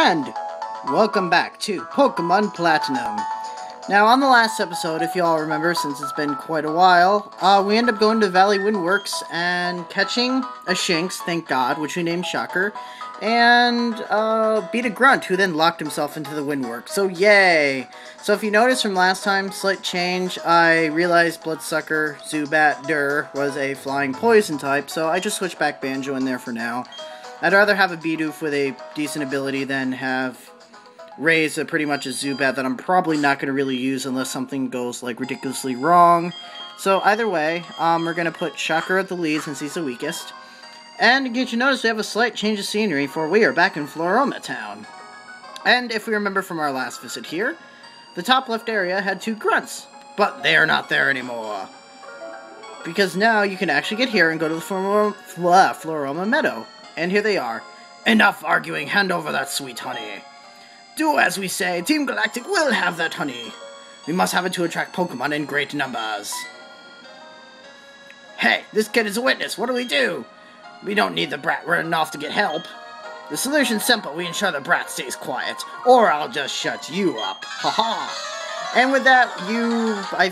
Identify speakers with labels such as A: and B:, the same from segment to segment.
A: And welcome back to Pokemon Platinum. Now, on the last episode, if you all remember, since it's been quite a while, we end up going to Valley Windworks and catching a Shinx, thank God, which we named Shocker, and beat a Grunt, who then locked himself into the Windworks. So, yay! So, if you notice from last time, slight change, I realized Bloodsucker, Zubat, was a flying poison type, so I just switched back Banjo in there for now. I'd rather have a Bidoof with a decent ability than have Raise pretty much a Zubat that I'm probably not going to really use unless something goes, like, ridiculously wrong. So, either way, we're going to put Shocker at the lead since he's the weakest. And did you notice we have a slight change of scenery, for we are back in Floaroma Town. And if we remember from our last visit here, the top left area had 2 grunts, but they are not there anymore. Because now you can actually get here and go to the Floaroma Meadow. And here they are. Enough arguing, hand over that sweet honey. Do as we say, Team Galactic will have that honey. We must have it to attract Pokemon in great numbers. Hey, this kid is a witness, what do we do? We don't need the brat running off to get help. The solution's simple, we ensure the brat stays quiet, or I'll just shut you up. Haha. And with that, I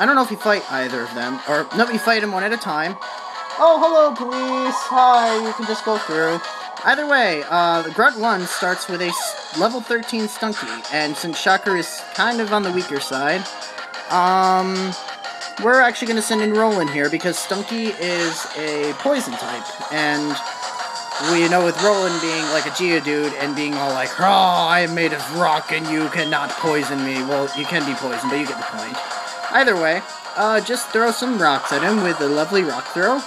A: don't know if you fight either of them, or, no, you fight them one at a time. Oh, hello, police. Hi, you can just go through. Either way, the Grunt 1 starts with a level 13 Stunky, and since Shocker is kind of on the weaker side, we're actually going to send in Roland here, because Stunky is a poison type, and we know with Roland being like a Geodude and being all like, "Oh, I am made of rock and you cannot poison me." Well, you can be poisoned, but you get the point. Either way, just throw some rocks at him with a lovely rock throw.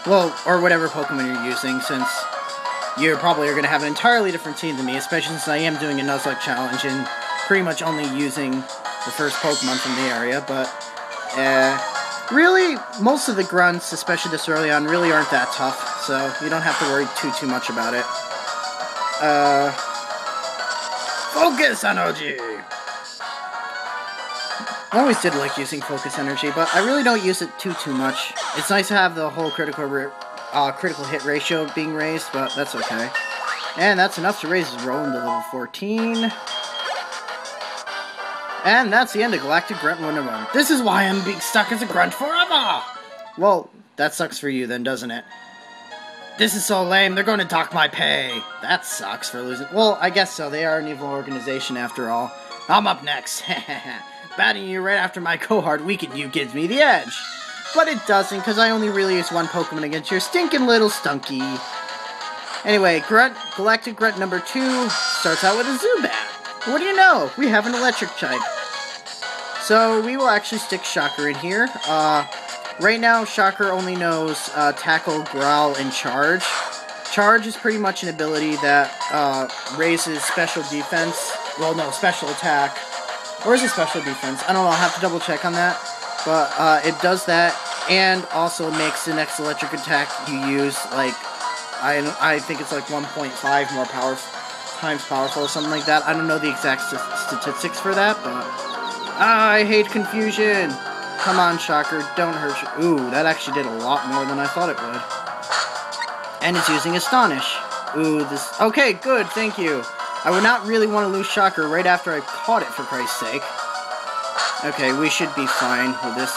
A: Well, or whatever Pokemon you're using, since you probably are going to have an entirely different team than me, especially since I am doing a Nuzlock challenge and pretty much only using the first Pokemon from the area, but, really, most of the grunts, especially this early on, really aren't that tough, so you don't have to worry too much about it. Focus Energy! I always did like using Focus Energy, but I really don't use it too much. It's nice to have the whole critical hit ratio being raised, but that's okay. And that's enough to raise his Roland to level 14. And that's the end of Galactic Grunt 101. This is why I'm being stuck as a grunt forever! Well, that sucks for you then, doesn't it? This is so lame, they're going to dock my pay. That sucks for losing. Well, I guess so, they are an evil organization after all. I'm up next. Batting you right after my cohort weaken you gives me the edge. But it doesn't, because I only really use one Pokemon against your stinking little Stunky. Anyway, Galactic Grunt number 2 starts out with a Zubat. What do you know? We have an electric type. So, we will actually stick Shocker in here. Right now, Shocker only knows Tackle, Growl, and Charge. Charge is pretty much an ability that raises special defense. Well, no, special attack. Or is it special defense? I don't know, I'll have to double check on that. But it does that, and also makes the next electric attack you use, like, I think it's like 1.5 more times powerful or something like that. I don't know the exact statistics for that, but I hate confusion. Come on, Shocker, don't hurt you. Ooh, that actually did a lot more than I thought it would. And it's using Astonish. Ooh, this... Okay, good, thank you. I would not really want to lose Shocker right after I caught it, for Christ's sake. Okay, we should be fine with this.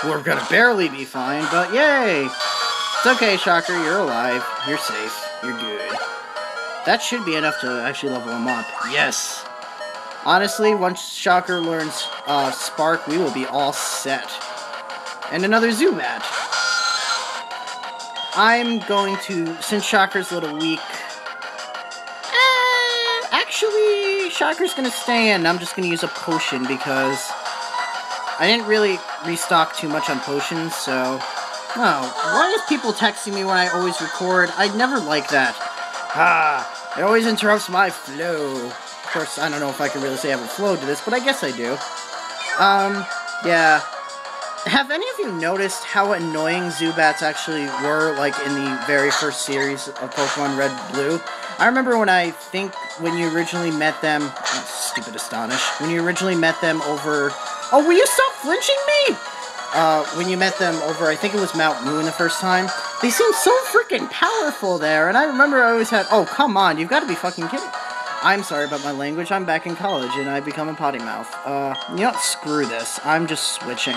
A: We're gonna barely be fine, but yay! It's okay, Shocker, you're alive. You're safe. You're good. That should be enough to actually level him up. Yes! Honestly, once Shocker learns Spark, we will be all set. And another Zubat. I'm going to, since Shocker's a little weak... Actually, Shocker's gonna stay in. I'm just gonna use a potion because I didn't really restock too much on potions, so... Oh, why is people texting me when I always record? I never like that. It always interrupts my flow. Of course, I don't know if I can really say I have a flow to this, but I guess I do. Yeah. Have any of you noticed how annoying Zubats actually were, like, in the very first series of Pokemon Red Blue? I remember when you originally met them... Oh, stupid Astonish. When you originally met them over... Oh, will you stop flinching me? when you met them over, I think it was Mount Moon the first time. They seemed so freaking powerful there, and I remember I always had, oh, come on, you've got to be fucking kidding. I'm sorry about my language, I'm back in college, and I've become a potty mouth. You know what, screw this, I'm just switching.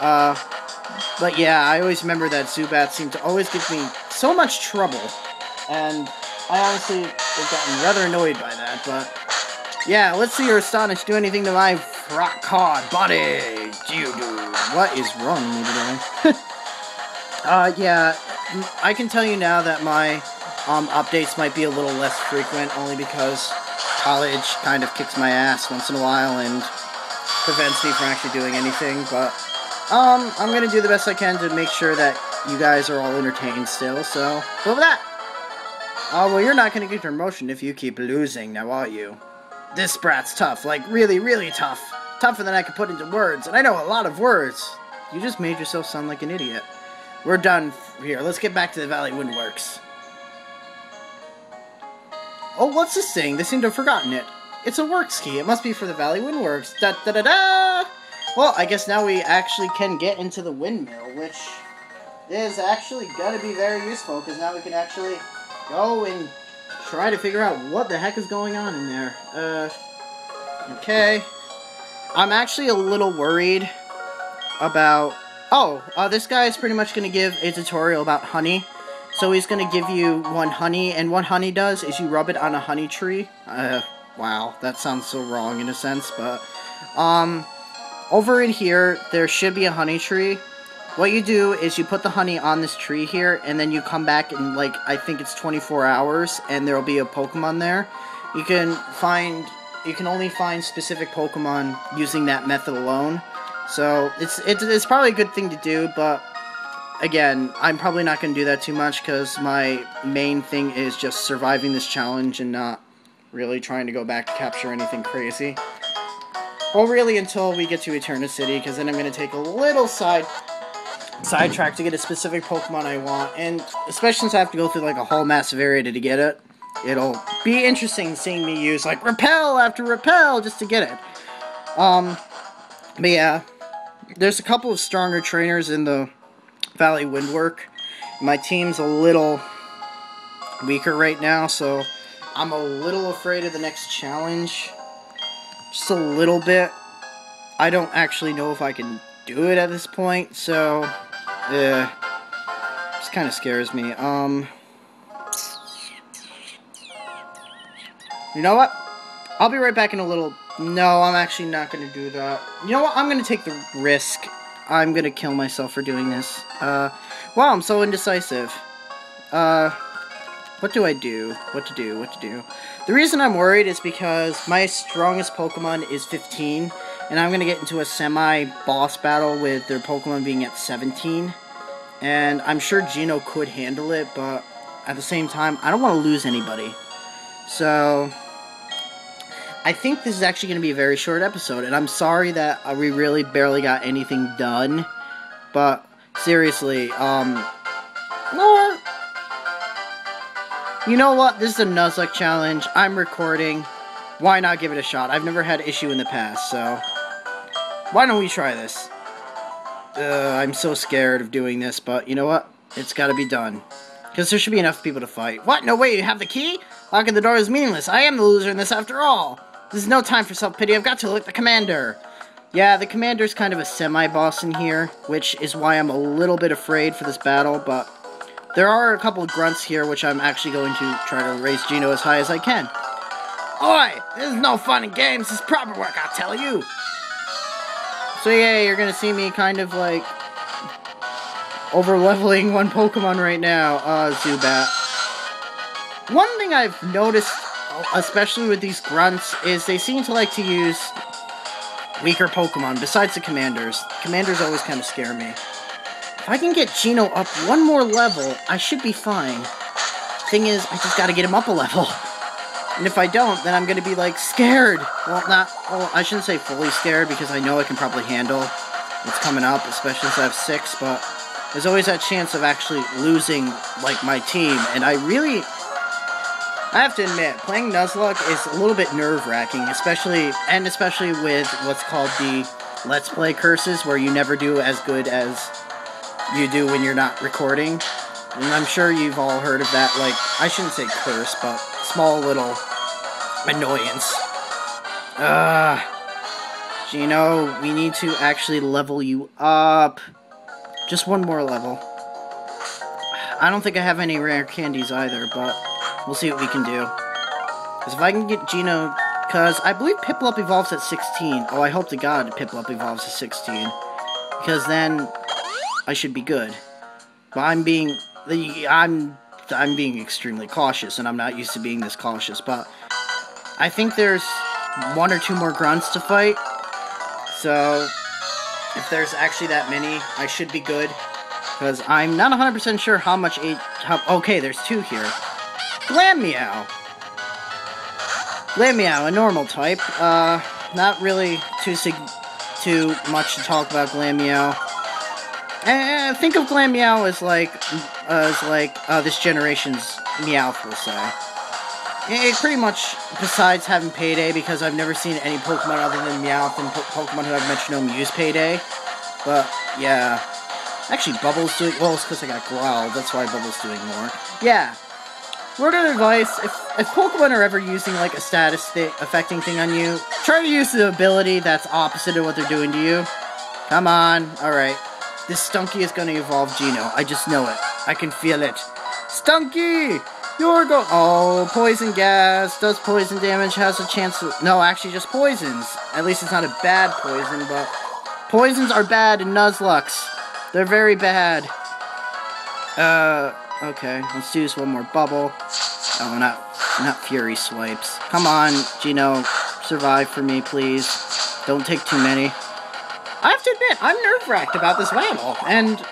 A: But yeah, I always remember that Zubat seemed to always give me so much trouble, and I honestly have gotten rather annoyed by that, but yeah, let's see your Astonish do anything to my rock hard body. Geodude, what is wrong with me today? Yeah, I can tell you now that my updates might be a little less frequent, only because college kind of kicks my ass once in a while and prevents me from actually doing anything, but I'm gonna do the best I can to make sure that you guys are all entertained still, so go with that. Oh, well, you're not gonna get your promotion if you keep losing, now are you? This brat's tough, like really, really tough. Tougher than I can put into words, and I know a lot of words. You just made yourself sound like an idiot. We're done here. Let's get back to the Valley Windworks. Oh, what's this thing? They seem to have forgotten it. It's a works key. It must be for the Valley Windworks. Da-da-da-da! Well, I guess now we actually can get into the windmill, which is actually gonna be very useful, because now we can actually go and try to figure out what the heck is going on in there. Okay. I'm actually a little worried about... Oh, this guy is pretty much going to give a tutorial about honey. So he's going to give you one honey, and what honey does is you rub it on a honey tree. Wow, that sounds so wrong in a sense, but... over in here, there should be a honey tree. What you do is you put the honey on this tree here, and then you come back in, like, I think it's 24 hours, and there'll be a Pokemon there. You can only find specific Pokemon using that method alone. So, it's probably a good thing to do, but, again, I'm probably not going to do that too much, because my main thing is just surviving this challenge and not really trying to go back to capture anything crazy. Well, really, until we get to Eterna City, because then I'm going to take a little sidetrack to get a specific Pokemon I want, and especially since I have to go through, like, a whole massive area to get it, it'll be interesting seeing me use, like, Repel after Repel just to get it. But yeah, there's a couple of stronger trainers in the Valley Windwork. My team's a little weaker right now, so I'm a little afraid of the next challenge. Just a little bit. I don't actually know if I can do it at this point, so just kind of scares me. You know what? I'll be right back in a little... No, I'm actually not going to do that. You know what? I'm going to take the risk. I'm going to kill myself for doing this. Wow, I'm so indecisive. What do I do? What to do? What to do? The reason I'm worried is because my strongest Pokemon is 15, and I'm going to get into a semi-boss battle with their Pokemon being at 17. And I'm sure Geno could handle it, but at the same time, I don't want to lose anybody. So... I think this is actually going to be a very short episode, and I'm sorry that we really barely got anything done, but seriously, you know what, this is a Nuzlock challenge, I'm recording, why not give it a shot? I've never had issue in the past, so why don't we try this? I'm so scared of doing this, but you know what, it's got to be done, because there should be enough people to fight. What, no way, you have the key? Locking the door is meaningless, I am the loser in this after all. This is no time for self-pity, I've got to elect the commander. Yeah, the commander's kind of a semi-boss in here, which is why I'm a little bit afraid for this battle, but there are a couple of grunts here, which I'm actually going to try to raise Geno as high as I can. Oi! This is no fun and games, this is proper work, I'll tell you! So yeah, you're gonna see me kind of like over-leveling one Pokemon right now, Zubat. One thing I've noticed, especially with these grunts, is they seem to like to use weaker Pokemon, besides the commanders. Commanders always kind of scare me. If I can get Geno up one more level, I should be fine. Thing is, I just gotta get him up a level. And if I don't, then I'm gonna be, like, scared. Well, I shouldn't say fully scared, because I know I can probably handle what's coming up, especially since I have 6, but there's always that chance of actually losing, like, my team, and I have to admit, playing Nuzlock is a little bit nerve-wracking, especially with what's called the Let's Play curses where you never do as good as you do when you're not recording. And I'm sure you've all heard of that, like, I shouldn't say curse, but small little annoyance. Gino, we need to actually level you up. Just one more level. I don't think I have any rare candies either, but we'll see what we can do. Because if I can get Gino... Because I believe Piplup evolves at 16. Oh, I hope to God Piplup evolves at 16. Because then I should be good. But I'm being extremely cautious, and I'm not used to being this cautious. But I think there's 1 or 2 more grunts to fight. So if there's actually that many, I should be good. Because I'm not 100% sure how much... okay, there's 2 here. Glammeow! Glammeow, a normal type. Not really too much to talk about Glammeow. Think of Glammeow as like this generation's Meowth, we'll say. It pretty much, besides having Payday, because I've never seen any Pokemon other than Meowth and Pokemon who have Metronome use Payday. But, yeah. Actually, Bubble's doing... Well, it's because I got Growl, that's why Bubble's doing more. Yeah. Word of advice, if Pokemon are ever using, like, a status affecting thing on you, try to use the ability that's opposite of what they're doing to you. Come on. Alright. This Stunky is going to evolve Gino. I just know it. I can feel it. Stunky! You're going... Oh, poison gas. Does poison damage. Has a chance to... No, actually just poisons. At least it's not a bad poison, but... Poisons are bad in Nuzlocks. They're very bad. Okay, let's do this one more bubble. Oh, not Fury Swipes. Come on, Gino, survive for me, please. Don't take too many. I have to admit, I'm nerve-wracked about this battle, and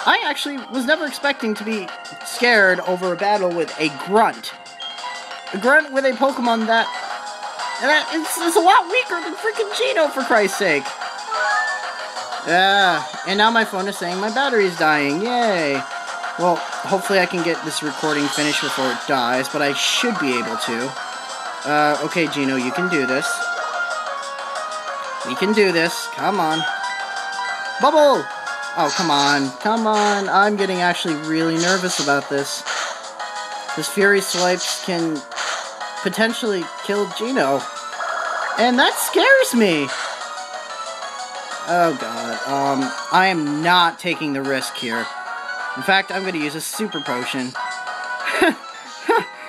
A: I actually was never expecting to be scared over a battle with a grunt. A grunt with a Pokemon that it's a lot weaker than freaking Gino, for Christ's sake. And now my phone is saying my battery's dying. Yay! Well, hopefully I can get this recording finished before it dies, but I should be able to. Okay, Gino, you can do this. We can do this. Come on. Bubble! Oh, come on. Come on. I'm getting actually really nervous about this. This Fury Swipes can potentially kill Gino. And that scares me! Oh, God. I am not taking the risk here. In fact, I'm going to use a Super Potion.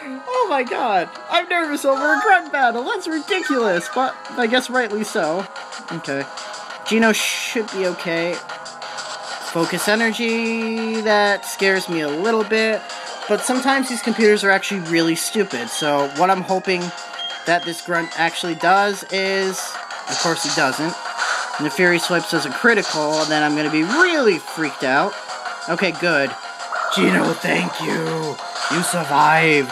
A: Oh my God. I'm nervous over a grunt battle. That's ridiculous, but I guess rightly so. Okay. Gino should be okay. Focus Energy, that scares me a little bit. But sometimes these computers are actually really stupid. So what I'm hoping that this grunt actually does is... Of course he doesn't. And the Fury Swipes does a critical, then I'm going to be really freaked out. Okay, good. Gino, thank you! You survived!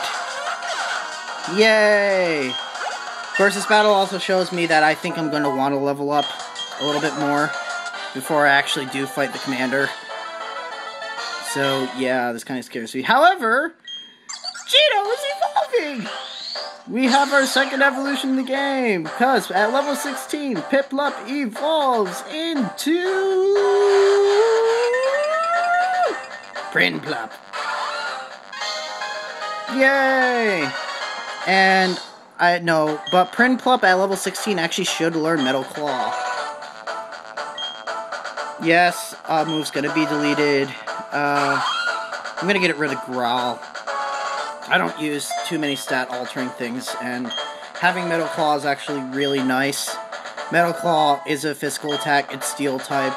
A: Yay! Of course, this battle also shows me that I think I'm going to want to level up a little bit more before I actually do fight the commander. So, yeah, this kind of scares me. However, Gino is evolving! We have our second evolution in the game, because at level 16, Piplup evolves into... Prinplup. Yay! And, but Prinplup at level 16 actually should learn Metal Claw. Yes, move's gonna be deleted. I'm gonna get rid of Growl. I don't use too many stat-altering things, and having Metal Claw is actually really nice. Metal Claw is a physical attack, it's Steel type,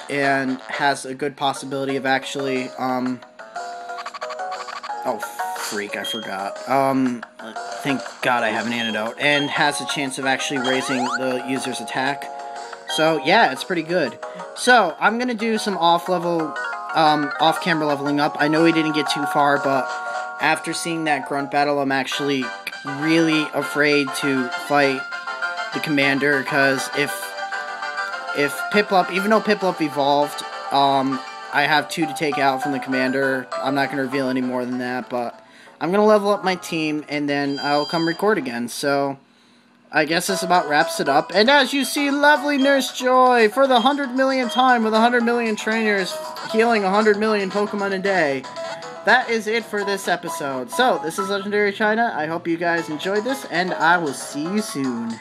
A: and has a good possibility of actually, oh, freak, I forgot. Thank God I have an antidote, and has a chance of actually raising the user's attack. So, yeah, it's pretty good. So, I'm gonna do some off-camera leveling up. I know we didn't get too far, but after seeing that grunt battle, I'm actually really afraid to fight the commander, because if Piplup, even though Piplup evolved, I have 2 to take out from the commander. I'm not going to reveal any more than that, but I'm going to level up my team, and then I'll come record again. So, I guess this about wraps it up. And as you see, lovely Nurse Joy, for the 100 millionth time with 100 million trainers healing 100 million Pokemon a day. That is it for this episode. So, this is Legendary China. I hope you guys enjoyed this, and I will see you soon.